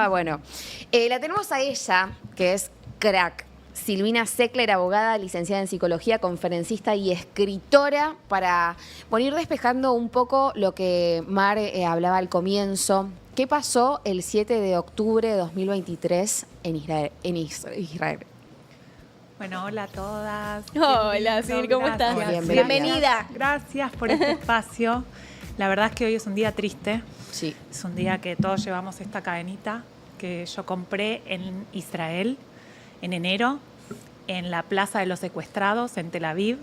Bueno, la tenemos a ella, que es crack. Silvina Zeckler, abogada, licenciada en psicología, conferencista y escritora, para ir despejando un poco lo que Mar hablaba al comienzo. ¿Qué pasó el 7 de octubre de 2023 en Israel? Bueno, hola a todas. Hola, Sil, ¿cómo estás? Bienvenida. Gracias por este espacio. La verdad es que hoy es un día triste. Sí. Es un día que todos llevamos esta cadenita que yo compré en Israel en enero, en la Plaza de los Secuestrados, en Tel Aviv,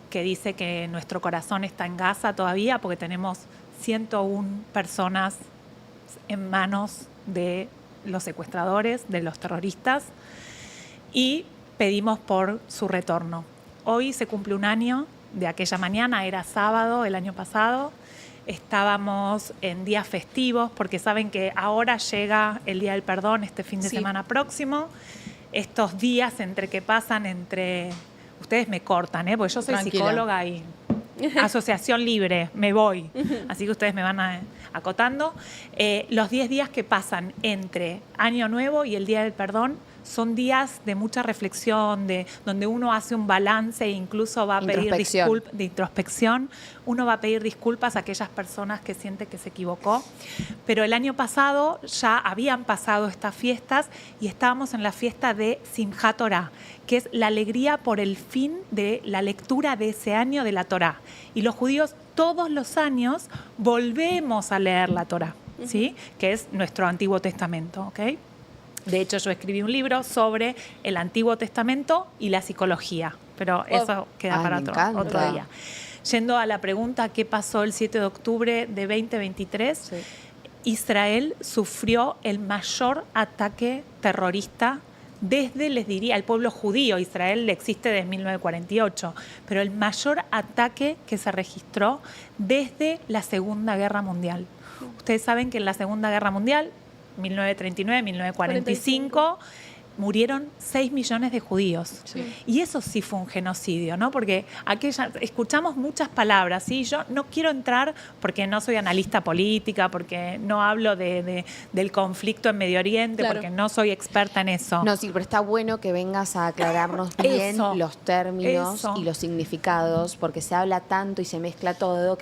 que dice que nuestro corazón está en Gaza todavía porque tenemos 101 personas en manos de los secuestradores, de los terroristas, y pedimos por su retorno. Hoy se cumple un año de aquella mañana, era sábado el año pasado. Estábamos en días festivos porque saben que ahora llega el Día del Perdón este fin de semana próximo. Estos días que pasan entre... Ustedes me cortan, porque yo soy psicóloga y asociación libre, me voy. Así que ustedes me van acotando. Los 10 días que pasan entre Año Nuevo y el Día del Perdón son días de mucha reflexión, donde uno hace un balance e incluso va a pedir disculpas, de introspección. Uno va a pedir disculpas a aquellas personas que siente que se equivocó. Pero el año pasado ya habían pasado estas fiestas y estábamos en la fiesta de Simchat Torah, que es la alegría por el fin de la lectura de ese año de la Torá. Y los judíos todos los años volvemos a leer la Torá, ¿sí? Que es nuestro Antiguo Testamento, ¿ok? De hecho, yo escribí un libro sobre el Antiguo Testamento y la psicología, pero eso queda para otro día. Yendo a la pregunta, ¿qué pasó el 7 de octubre de 2023? Sí. Israel sufrió el mayor ataque terrorista desde, les diría, el pueblo judío. Israel existe desde 1948, pero el mayor ataque que se registró desde la Segunda Guerra Mundial. Ustedes saben que en la Segunda Guerra Mundial, 1939-1945, murieron 6 millones de judíos. Sí. Y eso sí fue un genocidio, ¿no? Porque escuchamos muchas palabras, ¿sí? Yo no quiero entrar, porque no soy analista política, porque no hablo del conflicto en Medio Oriente, porque no soy experta en eso. No, sí, pero está bueno que vengas a aclararnos bien los términos y los significados, porque se habla tanto y se mezcla todo.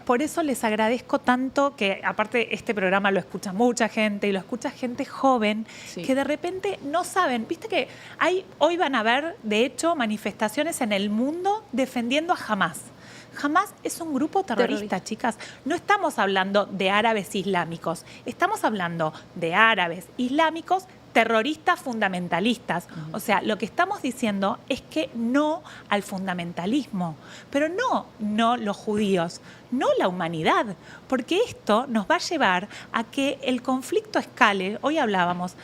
Por eso les agradezco tanto que, aparte, este programa lo escucha mucha gente y lo escucha gente joven, que de repente no saben, viste que hoy van a ver, de hecho, manifestaciones en el mundo defendiendo a Hamás. Hamás es un grupo terrorista, chicas. No estamos hablando de árabes islámicos, estamos hablando de árabes islámicos terroristas fundamentalistas. O sea, lo que estamos diciendo es que no al fundamentalismo, pero no los judíos, no la humanidad, porque esto nos va a llevar a que el conflicto escale. Hoy hablábamos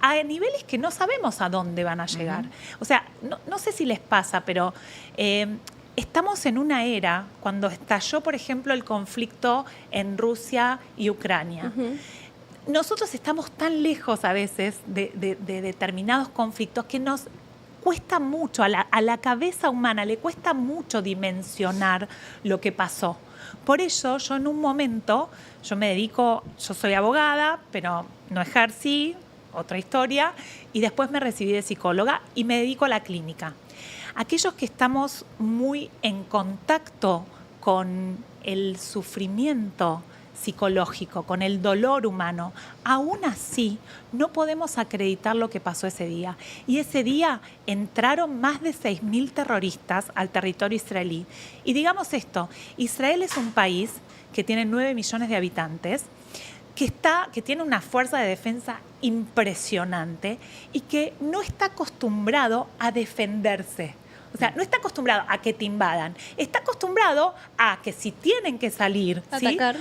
a niveles que no sabemos a dónde van a llegar. O sea, no sé si les pasa, pero estamos en una era, cuando estalló, por ejemplo, el conflicto en Rusia y Ucrania. Nosotros estamos tan lejos a veces de determinados conflictos que nos cuesta mucho, a la cabeza humana le cuesta mucho dimensionar lo que pasó. Por eso yo en un momento, yo soy abogada, pero no ejercí, otra historia, y después me recibí de psicóloga y me dedico a la clínica. Aquellos que estamos muy en contacto con el sufrimiento psicológico, con el dolor humano, aún así no podemos acreditar lo que pasó ese día. Y ese día entraron más de 6.000 terroristas al territorio israelí. Y digamos esto, Israel es un país que tiene 9 millones de habitantes, que tiene una fuerza de defensa impresionante y que no está acostumbrado a defenderse. O sea, no está acostumbrado a que te invadan. Está acostumbrado a que si tienen que salir,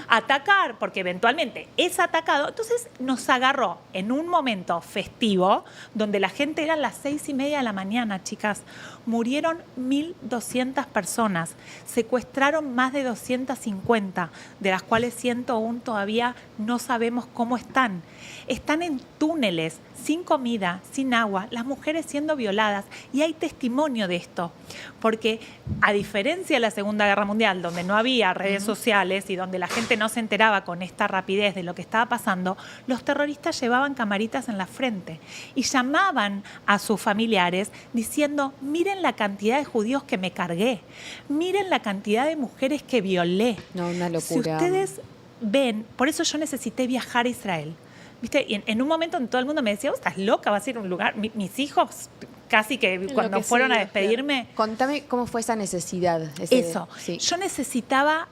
atacar, porque eventualmente es atacado. Entonces nos agarró en un momento festivo, donde la gente eran las 6:30 de la mañana, chicas. Murieron 1.200 personas. Secuestraron más de 250, de las cuales 101 todavía no sabemos cómo están. Están en túneles, sin comida, sin agua, las mujeres siendo violadas. Y hay testimonio de esto. cierto, porque a diferencia de la Segunda Guerra Mundial, donde no había redes sociales y donde la gente no se enteraba con esta rapidez de lo que estaba pasando, los terroristas llevaban camaritas en la frente y llamaban a sus familiares diciendo: miren la cantidad de judíos que me cargué, miren la cantidad de mujeres que violé. No, una locura. Si ustedes ven, por eso yo necesité viajar a Israel. ¿Viste? Y en un momento en todo el mundo me decía: estás loca, vas a ir a un lugar. Mis hijos casi que cuando fueron a despedirme... Contame cómo fue esa necesidad. Sí. Yo necesitaba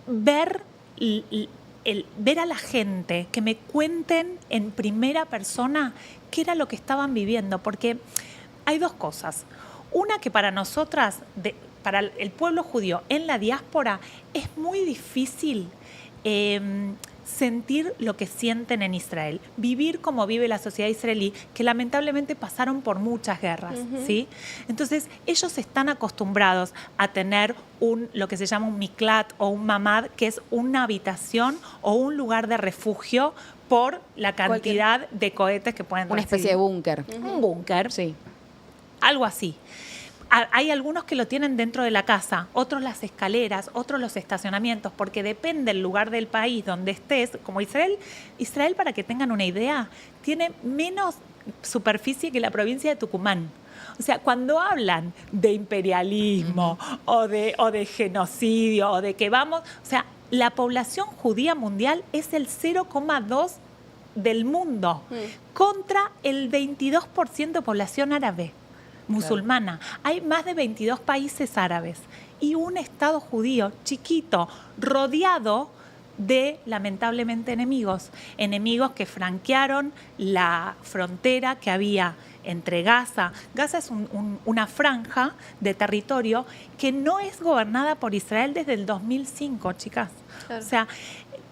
ver, ver a la gente, que me cuenten en primera persona qué era lo que estaban viviendo, porque hay dos cosas. Una, que para nosotras, para el pueblo judío en la diáspora, es muy difícil sentir lo que sienten en Israel, vivir como vive la sociedad israelí, que lamentablemente pasaron por muchas guerras, ¿sí? Entonces, ellos están acostumbrados a tener lo que se llama un miklat o un mamad, que es una habitación o un lugar de refugio por la cantidad de cohetes que pueden recibir. Una especie de búnker. Un búnker. Sí. Algo así. Hay algunos que lo tienen dentro de la casa, otros las escaleras, otros los estacionamientos, porque depende del lugar del país donde estés. Como Israel, para que tengan una idea, tiene menos superficie que la provincia de Tucumán. O sea, cuando hablan de imperialismo o de genocidio o de que vamos... O sea, la población judía mundial es el 0,2% del mundo contra el 22% de población árabe. Musulmana. Claro. Hay más de 22 países árabes y un Estado judío chiquito, rodeado de, lamentablemente, enemigos que franquearon la frontera que había entre Gaza. Gaza es una franja de territorio que no es gobernada por Israel desde el 2005, chicas. Claro. O sea,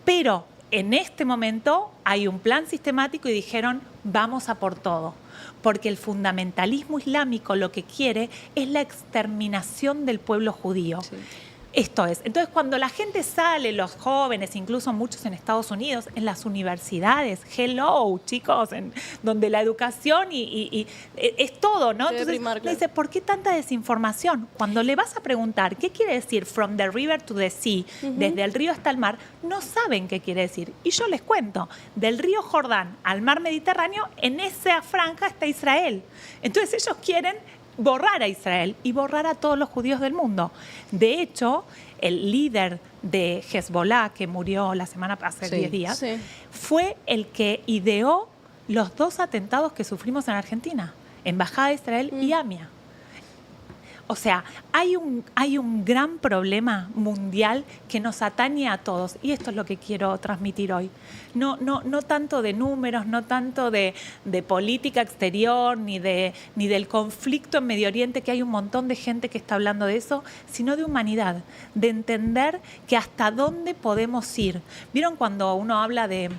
pero en este momento hay un plan sistemático y dijeron: vamos a por todo. Porque el fundamentalismo islámico lo que quiere es la exterminación del pueblo judío. Sí. Esto es. Entonces, cuando la gente sale, los jóvenes, incluso muchos en Estados Unidos, en las universidades, hello, chicos, donde la educación y es todo, ¿no? Entonces, le dice: ¿por qué tanta desinformación? Cuando le vas a preguntar qué quiere decir from the river to the sea, desde el río hasta el mar, no saben qué quiere decir. Y yo les cuento, del río Jordán al mar Mediterráneo, en esa franja está Israel. Entonces, ellos quieren borrar a Israel y borrar a todos los judíos del mundo. De hecho, el líder de Hezbollah, que murió hace 10 días, fue el que ideó los 2 atentados que sufrimos en Argentina, Embajada de Israel y AMIA. O sea, hay un gran problema mundial que nos atañe a todos, y esto es lo que quiero transmitir hoy. No tanto de números, no tanto de política exterior, ni del conflicto en Medio Oriente, que hay un montón de gente que está hablando de eso, sino de humanidad, de entender que hasta dónde podemos ir. ¿Vieron cuando uno habla de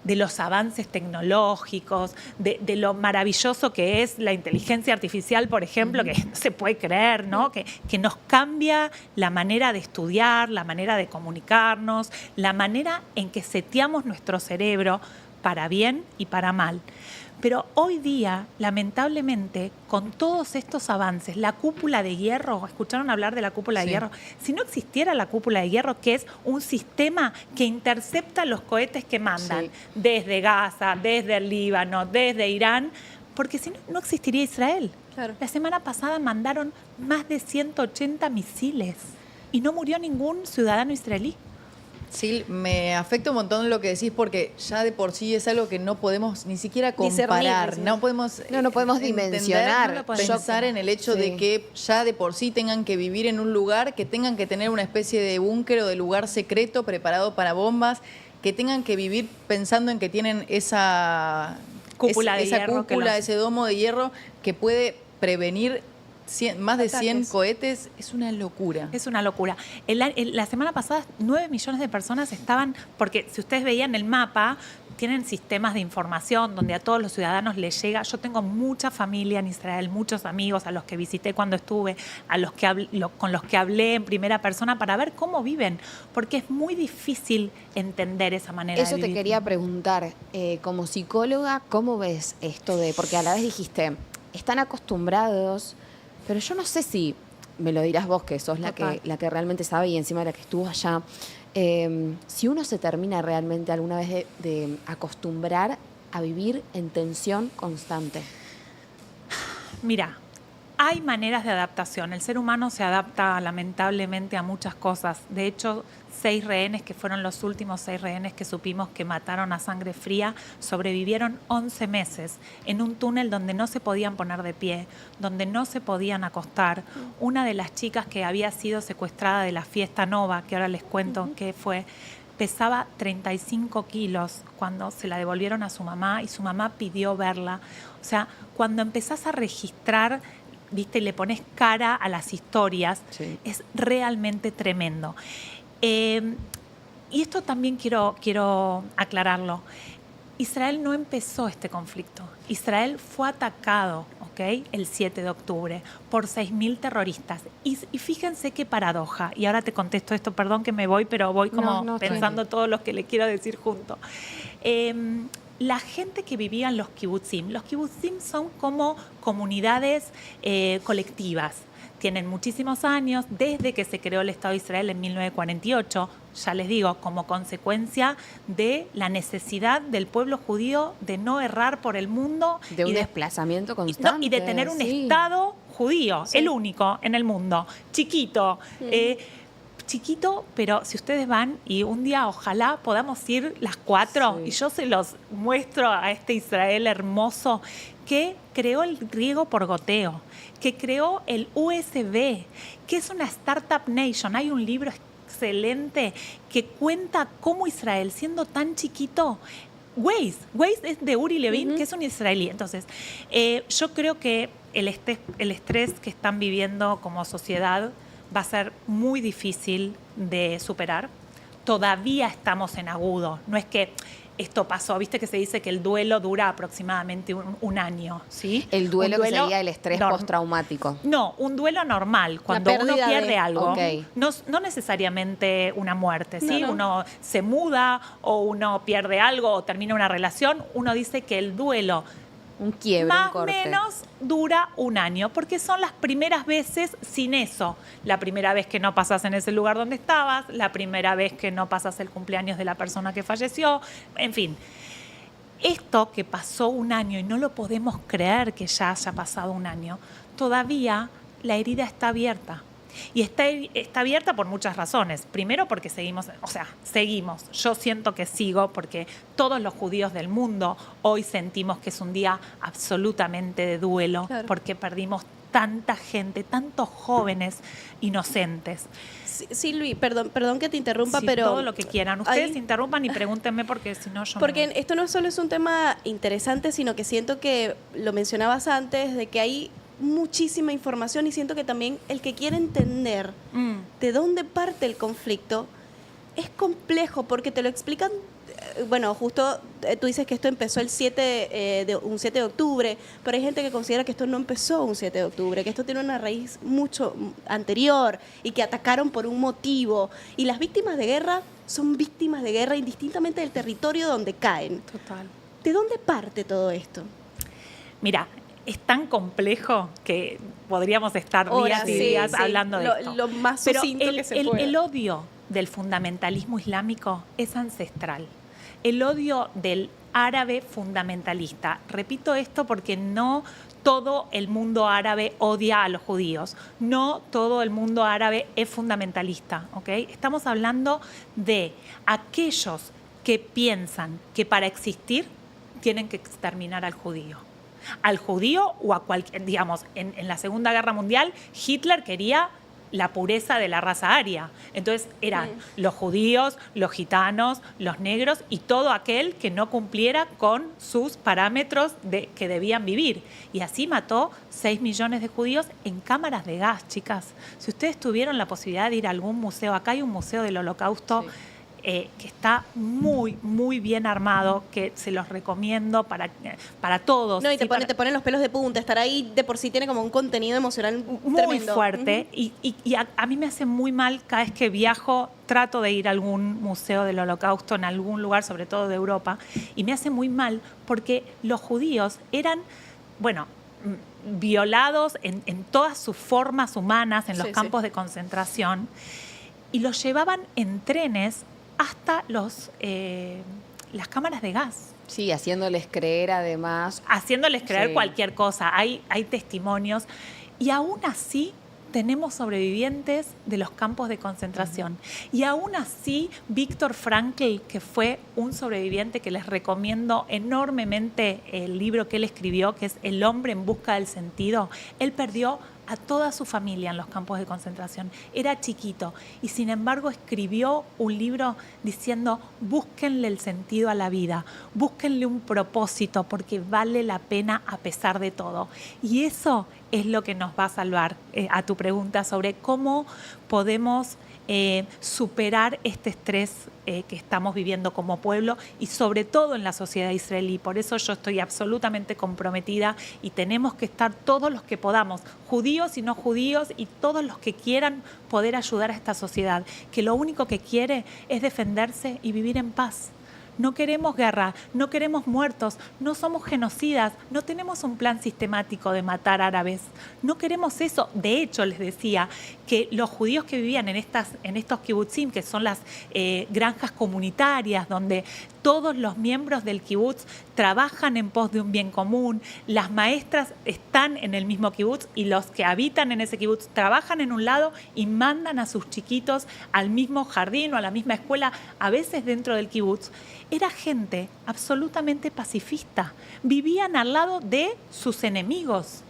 los avances tecnológicos, de lo maravilloso que es la inteligencia artificial, por ejemplo, que no se puede creer, ¿no? Que nos cambia la manera de estudiar, la manera de comunicarnos, la manera en que seteamos nuestro cerebro para bien y para mal. Pero hoy día, lamentablemente, con todos estos avances, la cúpula de hierro, ¿escucharon hablar de la cúpula de hierro? Si no existiera la cúpula de hierro, que es un sistema que intercepta los cohetes que mandan desde Gaza, desde el Líbano, desde Irán, porque si no, no existiría Israel. Claro. La semana pasada mandaron más de 180 misiles y no murió ningún ciudadano israelí. Sí, me afecta un montón lo que decís, porque ya de por sí es algo que no podemos ni siquiera comparar, no podemos dimensionar, pensar en el hecho de que ya de por sí tengan que vivir en un lugar, que tengan que tener una especie de búnker o de lugar secreto preparado para bombas, que tengan que vivir pensando en que tienen esa cúpula, ese domo de hierro que puede prevenir más de 100 cohetes. Es una locura. Es una locura. La semana pasada 9 millones de personas estaban, porque si ustedes veían el mapa, tienen sistemas de información donde a todos los ciudadanos les llega. Yo tengo mucha familia en Israel, muchos amigos a los que visité cuando estuve, con los que hablé en primera persona para ver cómo viven, porque es muy difícil entender esa manera de vivir. Eso te quería preguntar, como psicóloga, ¿cómo ves esto de...? Porque a la vez dijiste, están acostumbrados Pero yo no sé si, me lo dirás vos, que sos la que realmente sabe y encima la que estuvo allá, si uno se termina realmente alguna vez de acostumbrar a vivir en tensión constante. Mira, hay maneras de adaptación. El ser humano se adapta lamentablemente a muchas cosas. De hecho, 6 rehenes, que fueron los últimos 6 rehenes que supimos que mataron a sangre fría, sobrevivieron 11 meses en un túnel donde no se podían poner de pie, donde no se podían acostar. Una de las chicas que había sido secuestrada de la fiesta Nova, que ahora les cuento qué fue, pesaba 35 kilos cuando se la devolvieron a su mamá y su mamá pidió verla. O sea, cuando empezás a registrar, viste, le pones cara a las historias, es realmente tremendo. Y esto también quiero aclararlo. Israel no empezó este conflicto. Israel fue atacado, el 7 de octubre por 6.000 terroristas. Y fíjense qué paradoja. Y ahora te contesto esto, perdón que me voy, pero voy como pensando todo lo que le quiero decir junto. La gente que vivía en los kibutzim son como comunidades colectivas. Tienen muchísimos años, desde que se creó el Estado de Israel en 1948, ya les digo, como consecuencia de la necesidad del pueblo judío de no errar por el mundo. De un desplazamiento constante. Y de tener un Estado judío, el único en el mundo, chiquito. Chiquito, pero si ustedes van y un día ojalá podamos ir las 4 y yo se los muestro a este Israel hermoso que creó el riego por goteo, que creó el USB, que es una startup nation. Hay un libro excelente que cuenta cómo Israel, siendo tan chiquito, Waze es de Uri Levin, que es un israelí. Entonces, yo creo que el estrés que están viviendo como sociedad va a ser muy difícil de superar. Todavía estamos en agudo. No es que esto pasó, viste que se dice que el duelo dura aproximadamente un año, ¿sí? El duelo que sería el estrés postraumático. No, un duelo normal, cuando uno pierde algo. Okay. No necesariamente una muerte, ¿sí? No. Uno se muda o uno pierde algo o termina una relación. Uno dice que el duelo un quiebre, más un corte. menos dura un año, porque son las primeras veces sin eso. La primera vez que no pasas en ese lugar donde estabas, la primera vez que no pasas el cumpleaños de la persona que falleció, en fin. Esto que pasó un año y no lo podemos creer que ya haya pasado un año, todavía la herida está abierta. Y está abierta por muchas razones. Primero porque seguimos, yo siento que sigo porque todos los judíos del mundo hoy sentimos que es un día absolutamente de duelo, porque perdimos tanta gente, tantos jóvenes inocentes. Silvi, perdón que te interrumpa, Sí, pero... todo lo que quieran. Ustedes interrumpan y pregúntenme porque si no yo Porque me... esto no solo es un tema interesante, sino que siento que, lo mencionabas antes, de que hay muchísima información y siento que también el que quiere entender de dónde parte el conflicto es complejo porque te lo explican. Bueno, justo tú dices que esto empezó un 7 de octubre, pero hay gente que considera que esto no empezó un 7 de octubre, que esto tiene una raíz mucho anterior y que atacaron por un motivo. Y las víctimas de guerra son víctimas de guerra indistintamente del territorio donde caen. Total. ¿De dónde parte todo esto? Mira, es tan complejo que podríamos estar días y días hablando de esto. Lo más Pero sucinto que se pueda. el odio del fundamentalismo islámico es ancestral. El odio del árabe fundamentalista. Repito esto porque no todo el mundo árabe odia a los judíos. No todo el mundo árabe es fundamentalista, ¿ok? Estamos hablando de aquellos que piensan que para existir tienen que exterminar al judío. Al judío o a cualquier, digamos, en la Segunda Guerra Mundial, Hitler quería la pureza de la raza aria. Entonces eran los judíos, los gitanos, los negros y todo aquel que no cumpliera con sus parámetros que debían vivir. Y así mató 6 millones de judíos en cámaras de gas, chicas. Si ustedes tuvieron la posibilidad de ir a algún museo, acá hay un museo del Holocausto que está muy, muy bien armado, que se los recomiendo para todos. No, y te ¿sí? ponen los pelos de punta. Estar ahí de por sí tiene como un contenido emocional muy tremendo. fuerte. Y a mí me hace muy mal cada vez que viajo, trato de ir a algún museo del Holocausto en algún lugar, sobre todo de Europa, y me hace muy mal porque los judíos eran, bueno, violados en todas sus formas humanas en los campos de concentración, y los llevaban en trenes hasta las cámaras de gas. Sí, haciéndoles creer además. Haciéndoles creer cualquier cosa. Hay testimonios. Y aún así tenemos sobrevivientes de los campos de concentración. Y aún así, Viktor Frankl, que fue un sobreviviente que les recomiendo enormemente el libro que él escribió, que es El hombre en busca del sentido, él perdió a toda su familia en los campos de concentración. Era chiquito y sin embargo escribió un libro diciendo: búsquenle el sentido a la vida, búsquenle un propósito porque vale la pena a pesar de todo. Y eso es lo que nos va a salvar, a tu pregunta sobre cómo podemos superar este estrés que estamos viviendo como pueblo y sobre todo en la sociedad israelí. Por eso yo estoy absolutamente comprometida y tenemos que estar todos los que podamos, judíos y no judíos y todos los que quieran poder ayudar a esta sociedad, que lo único que quiere es defenderse y vivir en paz. No queremos guerra, no queremos muertos, no somos genocidas, no tenemos un plan sistemático de matar árabes, no queremos eso. De hecho, les decía que los judíos que vivían en estos kibutzim, que son las granjas comunitarias, donde todos los miembros del kibutz trabajan en pos de un bien común, las maestras están en el mismo kibutz y los que habitan en ese kibutz trabajan en un lado y mandan a sus chiquitos al mismo jardín o a la misma escuela, a veces dentro del kibutz. Era gente absolutamente pacifista. Vivían al lado de sus enemigos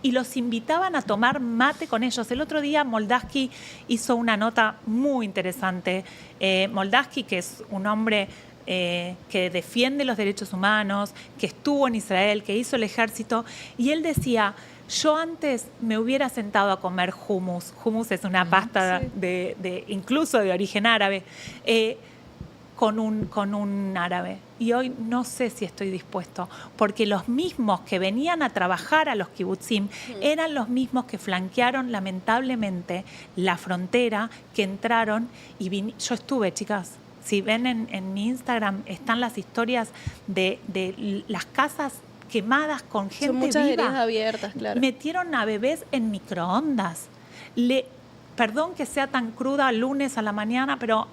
y los invitaban a tomar mate con ellos. El otro día Moldavsky hizo una nota muy interesante. Moldavsky, que es un hombre que defiende los derechos humanos, que estuvo en Israel, que hizo el ejército, y él decía: yo antes me hubiera sentado a comer hummus. Hummus es una pasta incluso de origen árabe. Con un árabe. Y hoy no sé si estoy dispuesto, porque los mismos que venían a trabajar a los kibutzim eran los mismos que flanquearon lamentablemente la frontera, que entraron y yo estuve, chicas. Si ven en mi Instagram están las historias de las casas quemadas con gente viva. Son muchas heridas abiertas, claro. Metieron a bebés en microondas. Perdón que sea tan cruda lunes a la mañana, pero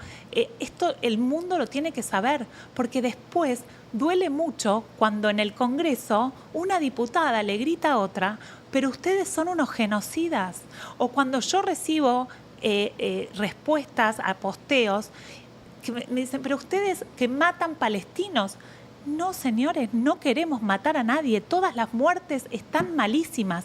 esto el mundo lo tiene que saber, porque después duele mucho cuando en el Congreso una diputada le grita a otra: pero ustedes son unos genocidas. O cuando yo recibo respuestas a posteos que me dicen: pero ustedes que matan palestinos. No, señores, no queremos matar a nadie. Todas las muertes están malísimas.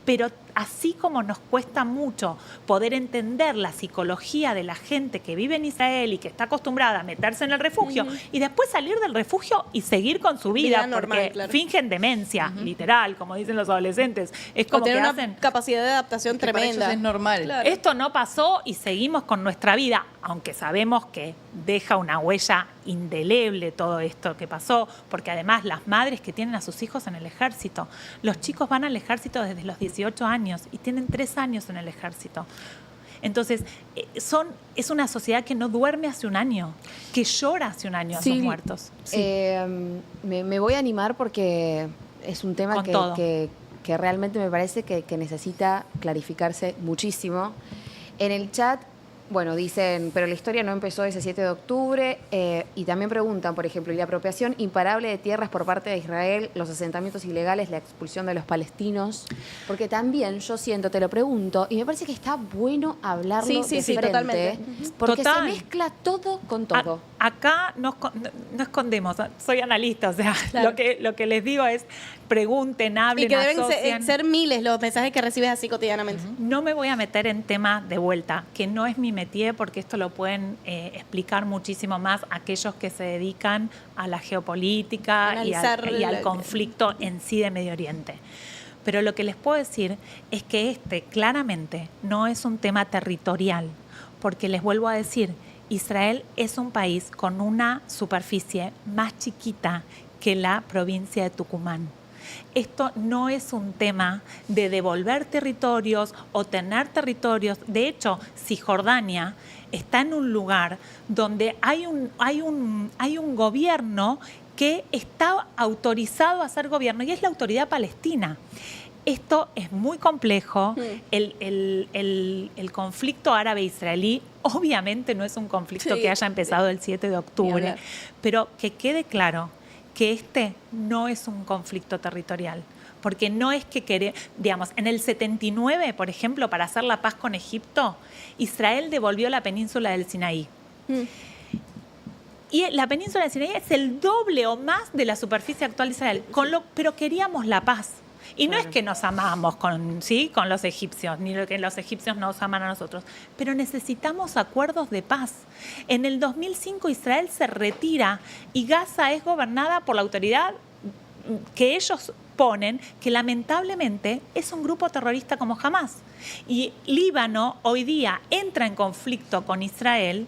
Pero así como nos cuesta mucho poder entender la psicología de la gente que vive en Israel y que está acostumbrada a meterse en el refugio y después salir del refugio y seguir con su vida normal, porque claro. Fingen demencia, literal, como dicen los adolescentes. Es como tener que una hacen capacidad de adaptación Para tremenda. ellos es normal. Claro. esto no pasó y seguimos con nuestra vida, aunque sabemos que deja una huella indeleble todo esto que pasó, porque además las madres que tienen a sus hijos en el ejército, los chicos van al ejército desde los 18 años y tienen 3 años en el ejército. Entonces, es una sociedad que no duerme hace un año, que llora hace un año a sus muertos. Me voy a animar porque es un tema que realmente me parece que necesita clarificarse muchísimo. En el chat, bueno, dicen, pero la historia no empezó ese 7 de octubre, y también preguntan, por ejemplo, ¿y la apropiación imparable de tierras por parte de Israel, los asentamientos ilegales, la expulsión de los palestinos? Porque también yo siento, te lo pregunto, y me parece que está bueno hablarlo de frente, totalmente. porque Total. se mezcla todo con todo. Acá no escondemos, soy analista, o sea, Claro. lo que les digo es pregunten, hablen, Y que deben asocien. ser miles los mensajes que recibes así cotidianamente. No me voy a meter en temas de vuelta, que no es mi métier, porque esto lo pueden explicar muchísimo más aquellos que se dedican a la geopolítica y al conflicto en sí de Medio Oriente. Pero lo que les puedo decir es que claramente no es un tema territorial, porque les vuelvo a decir, Israel es un país con una superficie más chiquita que la provincia de Tucumán. Esto no es un tema de devolver territorios o tener territorios. De hecho, Cisjordania está en un lugar donde hay un gobierno que está autorizado a ser gobierno y es la autoridad palestina. esto es muy complejo. El conflicto árabe-israelí obviamente no es un conflicto que haya empezado el 7 de octubre, pero que quede claro que este no es un conflicto territorial. Porque no es que digamos, en el 79, por ejemplo, para hacer la paz con Egipto, Israel devolvió la península del Sinaí. Y la península del Sinaí es el doble o más de la superficie actual de Israel, pero queríamos la paz. Y no es que nos amamos con los egipcios, ni que los egipcios nos aman a nosotros, pero necesitamos acuerdos de paz. En el 2005 Israel se retira y Gaza es gobernada por la autoridad que ellos ponen, que lamentablemente es un grupo terrorista como Hamás. Y Líbano hoy día entra en conflicto con Israel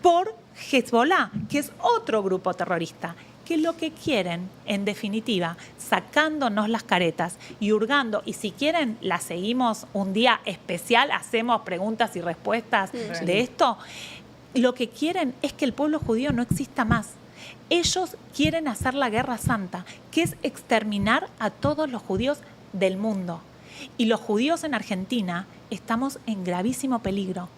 por Hezbollah, que es otro grupo terrorista, que lo que quieren, en definitiva, sacándonos las caretas y hurgando, y si quieren la seguimos un día especial, hacemos preguntas y respuestas de esto, lo que quieren es que el pueblo judío no exista más. Ellos quieren hacer la guerra santa, que es exterminar a todos los judíos del mundo. Y los judíos en Argentina estamos en gravísimo peligro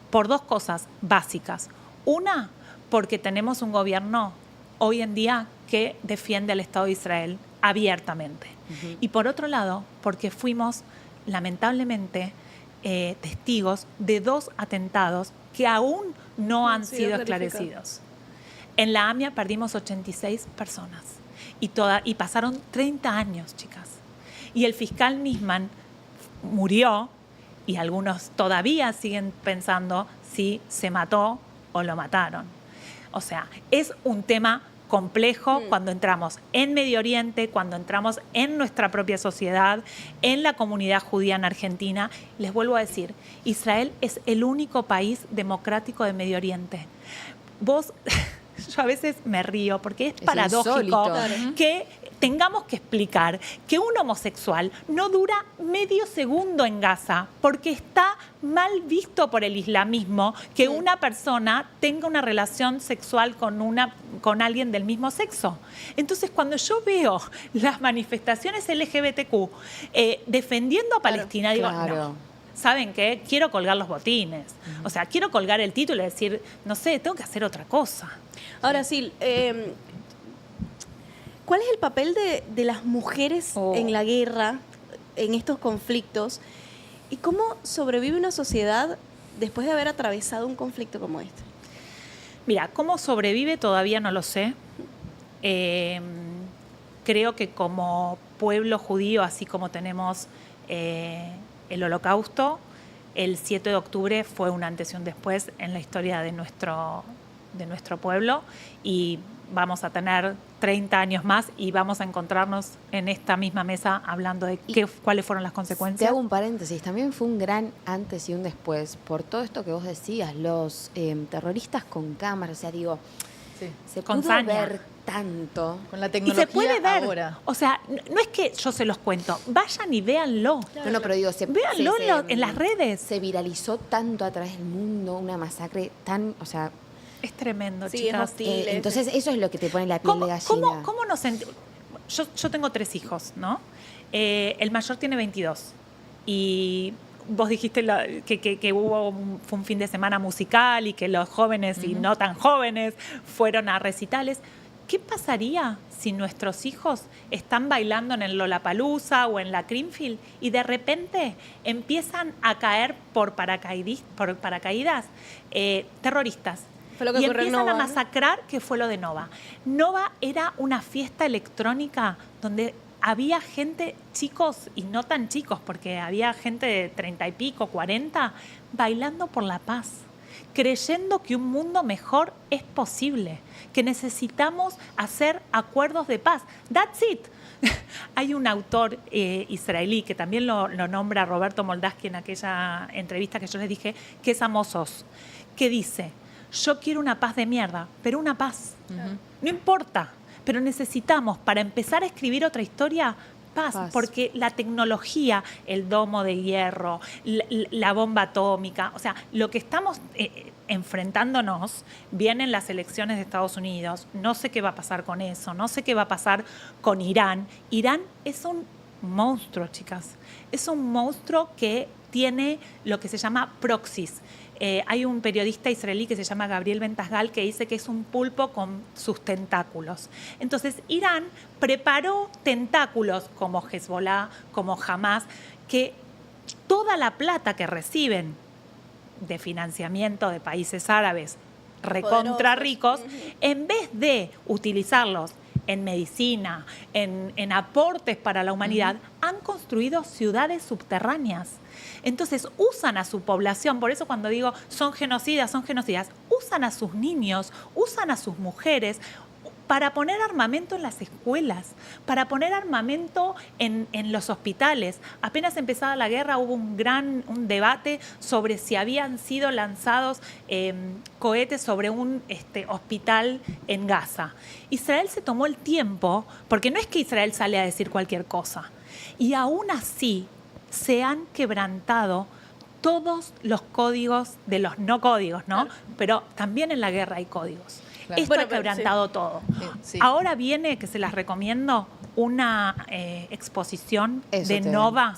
por dos cosas básicas. Una, porque tenemos un gobierno hoy en día que defiende al Estado de Israel abiertamente. Y por otro lado, porque fuimos, lamentablemente, testigos de 2 atentados que aún no han sido esclarecidos. En la AMIA perdimos 86 personas y pasaron 30 años, chicas. Y el fiscal Nisman murió y algunos todavía siguen pensando si se mató o lo mataron. O sea, es un tema complejo cuando entramos en Medio Oriente, cuando entramos en nuestra propia sociedad, en la comunidad judía en Argentina. Les vuelvo a decir, Israel es el único país democrático de Medio Oriente. Yo a veces me río porque es paradójico que tengamos que explicar que un homosexual no dura medio segundo en Gaza porque está mal visto por el islamismo que una persona tenga una relación sexual con alguien del mismo sexo. Entonces, cuando yo veo las manifestaciones LGBTQ defendiendo a Palestina, digo, no. ¿Saben qué? Quiero colgar los botines. O sea, quiero colgar el título y decir, no sé, tengo que hacer otra cosa. Ahora sí, ¿cuál es el papel de las mujeres en la guerra, en estos conflictos? ¿Y cómo sobrevive una sociedad después de haber atravesado un conflicto como este? Mira, cómo sobrevive todavía no lo sé. Creo que como pueblo judío, así como tenemos el Holocausto, el 7 de octubre fue un antes y un después en la historia de nuestro pueblo, y vamos a tener 30 años más y vamos a encontrarnos en esta misma mesa hablando de cuáles fueron las consecuencias. Te hago un paréntesis, también fue un gran antes y un después por todo esto que vos decías, los terroristas con cámaras, o sea, digo, se con pudo saña. ver tanto. Con la tecnología y se puede ver ahora. O sea, no es que yo se los cuento, vayan y véanlo. Claro. No, pero digo, véanlo en las redes. Se viralizó tanto a través del mundo, una masacre tan, o sea... Es tremendo, sí, chicas. es hostil. Entonces eso es lo que te pone la piel de gallina. ¿Cómo nos sentimos? Yo tengo 3 hijos, ¿no? El mayor tiene 22. Y vos dijiste que fue un fin de semana musical y que los jóvenes y no tan jóvenes fueron a recitales. ¿Qué pasaría si nuestros hijos están bailando en el Lollapalooza o en la Creamfield y de repente empiezan a caer por paracaídas terroristas? Y empiezan a masacrar, que fue lo de Nova. Nova era una fiesta electrónica donde había gente, chicos y no tan chicos, porque había gente de 30 y pico, 40, bailando por la paz, creyendo que un mundo mejor es posible, que necesitamos hacer acuerdos de paz. That's it. Hay un autor israelí que también lo nombra Roberto Moldaski en aquella entrevista que yo les dije, que es Amos Oz, que dice: yo quiero una paz de mierda, pero una paz. No importa, pero necesitamos, para empezar a escribir otra historia, paz. Porque la tecnología, el domo de hierro, la bomba atómica, o sea, lo que estamos enfrentándonos, vienen las elecciones de Estados Unidos, no sé qué va a pasar con eso, no sé qué va a pasar con Irán. Irán es un monstruo, chicas. Es un monstruo que tiene lo que se llama proxys. Hay un periodista israelí que se llama Gabriel Bentasgal que dice que es un pulpo con sus tentáculos. Entonces, Irán preparó tentáculos como Hezbollah, como Hamas, que toda la plata que reciben de financiamiento de países árabes recontra ricos, en vez de utilizarlos en medicina, en aportes para la humanidad, han construido ciudades subterráneas. Entonces usan a su población, por eso cuando digo son genocidas, usan a sus niños, usan a sus mujeres para poner armamento en las escuelas, para poner armamento en los hospitales. Apenas empezada la guerra hubo un debate sobre si habían sido lanzados cohetes sobre un hospital en Gaza. Israel se tomó el tiempo, porque no es que Israel sale a decir cualquier cosa, y aún así se han quebrantado todos los códigos de los no códigos, ¿no? Claro. Pero también en la guerra hay códigos. Claro. Esto ha quebrantado todo. Sí. Ahora viene, que se las recomiendo, una exposición de Nova,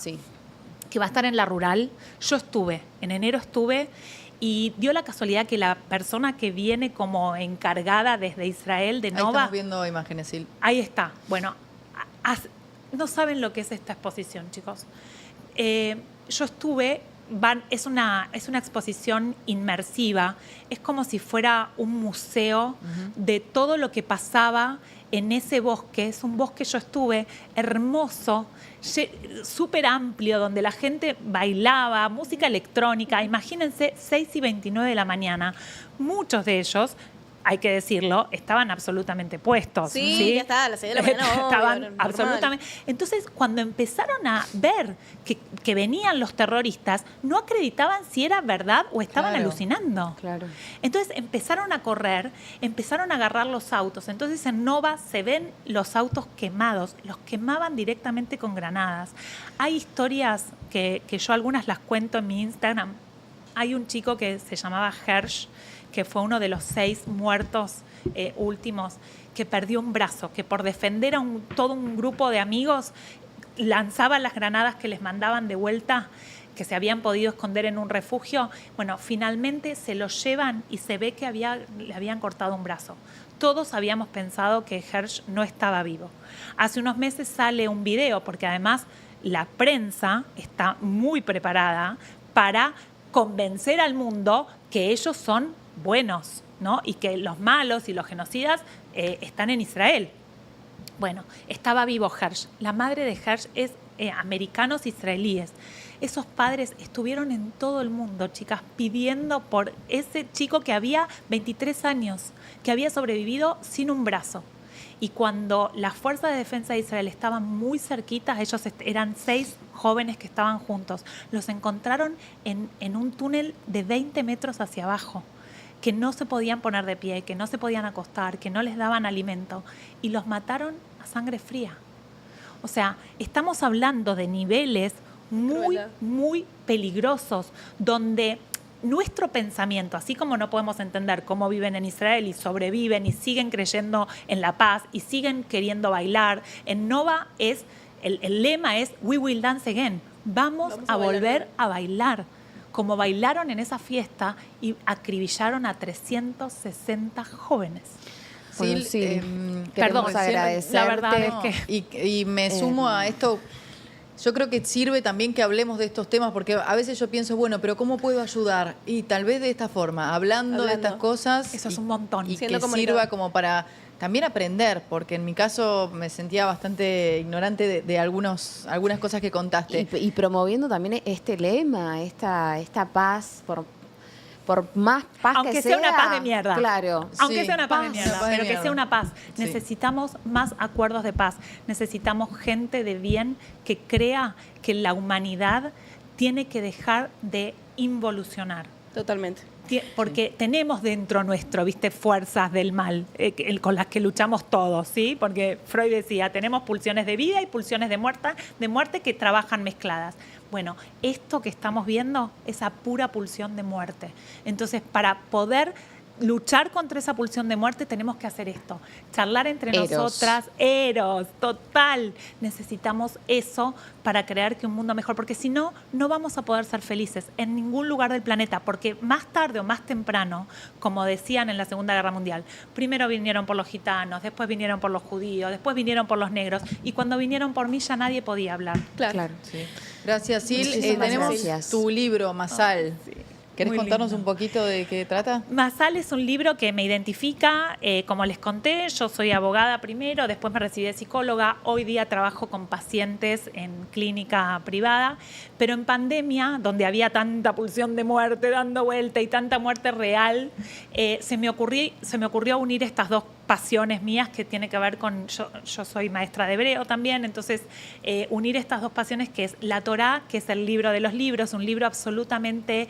que va a estar en La Rural. Yo estuve, en enero estuve, y dio la casualidad que la persona que viene como encargada desde Israel de Nova... Ahí estamos viendo imágenes, sí. Ahí está. Bueno, no saben lo que es esta exposición, chicos. Yo estuve... Es una exposición inmersiva, es como si fuera un museo de todo lo que pasaba en ese bosque. Es un bosque, yo estuve, hermoso, súper amplio, donde la gente bailaba, música electrónica. Imagínense, 6:29 de la mañana, muchos de ellos, hay que decirlo, estaban absolutamente puestos. Sí, ya está, a las 6 de la mañana. Estaban absolutamente. Entonces, cuando empezaron a ver que venían los terroristas, no acreditaban si era verdad o estaban alucinando. Claro. Entonces, empezaron a correr, empezaron a agarrar los autos. Entonces, en Nova se ven los autos quemados, los quemaban directamente con granadas. Hay historias que yo algunas las cuento en mi Instagram. Hay un chico que se llamaba Hersh, que fue uno de los 6 muertos últimos, que perdió un brazo, que por defender a todo un grupo de amigos lanzaba las granadas que les mandaban de vuelta, que se habían podido esconder en un refugio. Bueno, finalmente se lo llevan y se ve que le habían cortado un brazo. Todos habíamos pensado que Hersh no estaba vivo. Hace unos meses sale un video, porque además la prensa está muy preparada para convencer al mundo que ellos son buenos, ¿no? Y que los malos y los genocidas están en Israel. Bueno, estaba vivo Hersh. La madre de Hersh es americanos israelíes. Esos padres estuvieron en todo el mundo, chicas, pidiendo por ese chico que había 23 años, que había sobrevivido sin un brazo. Y cuando las fuerzas de defensa de Israel estaban muy cerquitas, ellos eran 6 jóvenes que estaban juntos, los encontraron en un túnel de 20 metros hacia abajo, que no se podían poner de pie, que no se podían acostar, que no les daban alimento, y los mataron a sangre fría. O sea, estamos hablando de niveles muy, muy peligrosos, donde nuestro pensamiento, así como no podemos entender cómo viven en Israel y sobreviven y siguen creyendo en la paz y siguen queriendo bailar, en Nova el lema es "We will dance again", vamos a volver a bailar, como bailaron en esa fiesta y acribillaron a 360 jóvenes. Sí, perdón, agradecerte. La verdad es que... Y me sumo a esto. Yo creo que sirve también que hablemos de estos temas, porque a veces yo pienso, bueno, pero ¿cómo puedo ayudar? Y tal vez de esta forma, hablando de estas cosas. Eso es un montón. Y que sirva como para también aprender, porque en mi caso me sentía bastante ignorante de algunas cosas que contaste. Y promoviendo también este lema, esta paz, por más paz aunque que sea una paz de mierda. Claro. Aunque sea una paz de mierda, pero que sea una paz. Sí. Necesitamos más acuerdos de paz. Necesitamos gente de bien que crea que la humanidad tiene que dejar de involucionar. Totalmente. Porque tenemos dentro nuestro, ¿viste? Fuerzas del mal con las que luchamos todos, ¿sí? Porque Freud decía, tenemos pulsiones de vida y pulsiones de muerte que trabajan mezcladas. Bueno, esto que estamos viendo es a pura pulsión de muerte. Entonces, para poder luchar contra esa pulsión de muerte, tenemos que hacer esto. Charlar entre Eros. nosotras. Eros, total. Necesitamos eso para crear que un mundo mejor. Porque si no, no vamos a poder ser felices en ningún lugar del planeta. Porque más tarde o más temprano, como decían en la Segunda Guerra Mundial, primero vinieron por los gitanos, después vinieron por los judíos, después vinieron por los negros. Y cuando vinieron por mí ya nadie podía hablar. Claro. Sí. Gracias, Sil. Muchísimas Tenemos gracias. tu libro, Masal. ¿Querés Muy contarnos lindo. un poquito de qué trata? Masal es un libro que me identifica, como les conté, yo soy abogada primero, después me recibí de psicóloga, hoy día trabajo con pacientes en clínica privada, pero en pandemia, donde había tanta pulsión de muerte dando vuelta y tanta muerte real, se me ocurrió unir estas dos pasiones mías que tiene que ver con, yo soy maestra de hebreo también, entonces unir estas dos pasiones que es la Torá, que es el libro de los libros, un libro absolutamente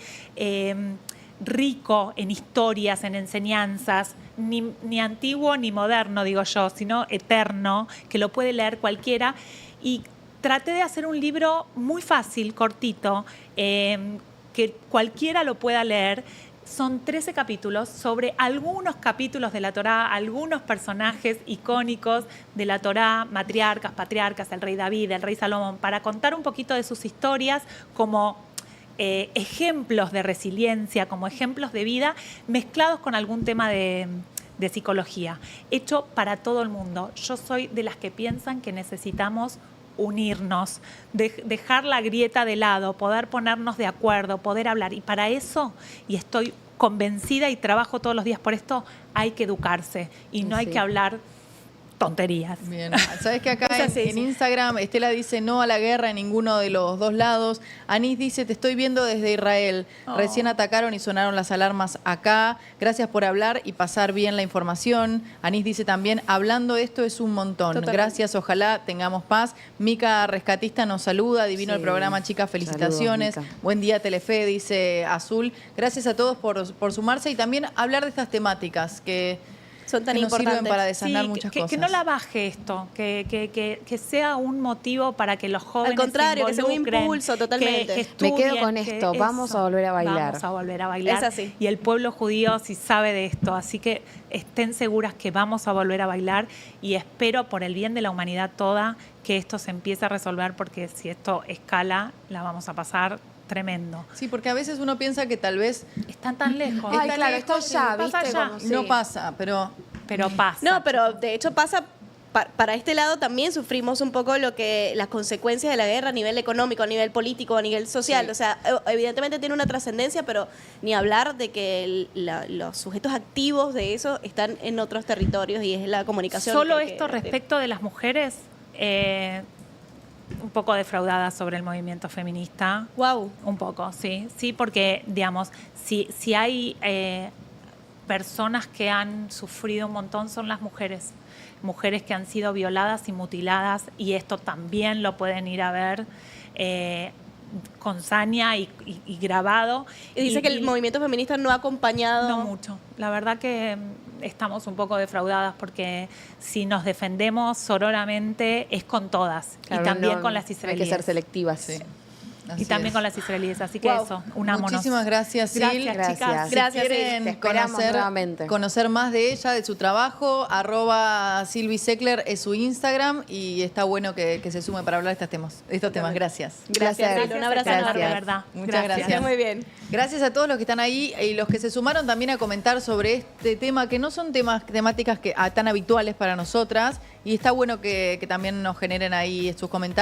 rico en historias, en enseñanzas, ni antiguo ni moderno, digo yo, sino eterno, que lo puede leer cualquiera. Y traté de hacer un libro muy fácil, cortito, que cualquiera lo pueda leer. Son 13 capítulos sobre algunos capítulos de la Torá, algunos personajes icónicos de la Torá, matriarcas, patriarcas, el rey David, el rey Salomón, para contar un poquito de sus historias como ejemplos de resiliencia, como ejemplos de vida, mezclados con algún tema de psicología, hecho para todo el mundo. Yo soy de las que piensan que necesitamos unirnos, dejar la grieta de lado, poder ponernos de acuerdo, poder hablar. Y para eso, y estoy convencida y trabajo todos los días por esto, hay que educarse y no hay que hablar tonterías. Bien, sabes que acá Es así, en sí. Instagram Estela dice no a la guerra en ninguno de los dos lados. Anís dice te estoy viendo desde Israel. Recién atacaron y sonaron las alarmas acá. Gracias por hablar y pasar bien la información. Anís dice también hablando esto es un montón. Totalmente. Gracias, ojalá tengamos paz. Mica Rescatista nos saluda, divino Sí. el programa, chicas, felicitaciones. Saludos, Mica. Buen día Telefe, dice Azul. Gracias a todos por sumarse y también hablar de estas temáticas que Son tan que nos sirven importantes. para desanar Sí, muchas que cosas. no la baje esto, que sea un motivo para que los jóvenes Al contrario, se que sea un involucren, impulso, totalmente. que Me quedo estudien, con que esto, vamos a volver a bailar. Vamos a volver a bailar. Es así. Y el pueblo judío sí sabe de esto, así que estén seguras que vamos a volver a bailar y espero por el bien de la humanidad toda que esto se empiece a resolver porque si esto escala la vamos a pasar tremendo. Sí, porque a veces uno piensa que tal vez Están tan lejos. Ay, Está claro, lejos esto ya, y pasa ¿viste? ya. Como, no sí. pasa, pero Pero pasa. No, pero de hecho pasa, para este lado también sufrimos un poco las consecuencias de la guerra a nivel económico, a nivel político, a nivel social. Sí. O sea, evidentemente tiene una trascendencia, pero ni hablar de que los sujetos activos de eso están en otros territorios y es la comunicación. Solo que- esto respecto de las mujeres, un poco defraudada sobre el movimiento feminista. Wow. Un poco, sí. Sí, porque, digamos, si hay personas que han sufrido un montón son las mujeres. Mujeres que han sido violadas y mutiladas, y esto también lo pueden ir a ver con saña y grabado. Y dice que el movimiento feminista no ha acompañado. No mucho. La verdad que estamos un poco defraudadas porque si nos defendemos sororamente es con todas Claro, y también no, con las Hay israelíes. que ser selectivas. sí. Y Así también es. con las israelíes. Así que Wow. eso, unámonos. Muchísimas gracias, Sil. Gracias, Gracias. chicas. Si Gracias, quieren Sil. Te esperamos nuevamente. conocer más de ella, de su trabajo, @Silvi Seckler es su Instagram y está bueno que se sume para hablar de estos temas. Gracias. Gracias, Placer. Sil. Un abrazo Gracias. enorme. de verdad. Muchas gracias. Esté muy bien. Gracias a todos los que están ahí y los que se sumaron también a comentar sobre este tema, que no son temáticas tan habituales para nosotras y está bueno que también nos generen ahí sus comentarios.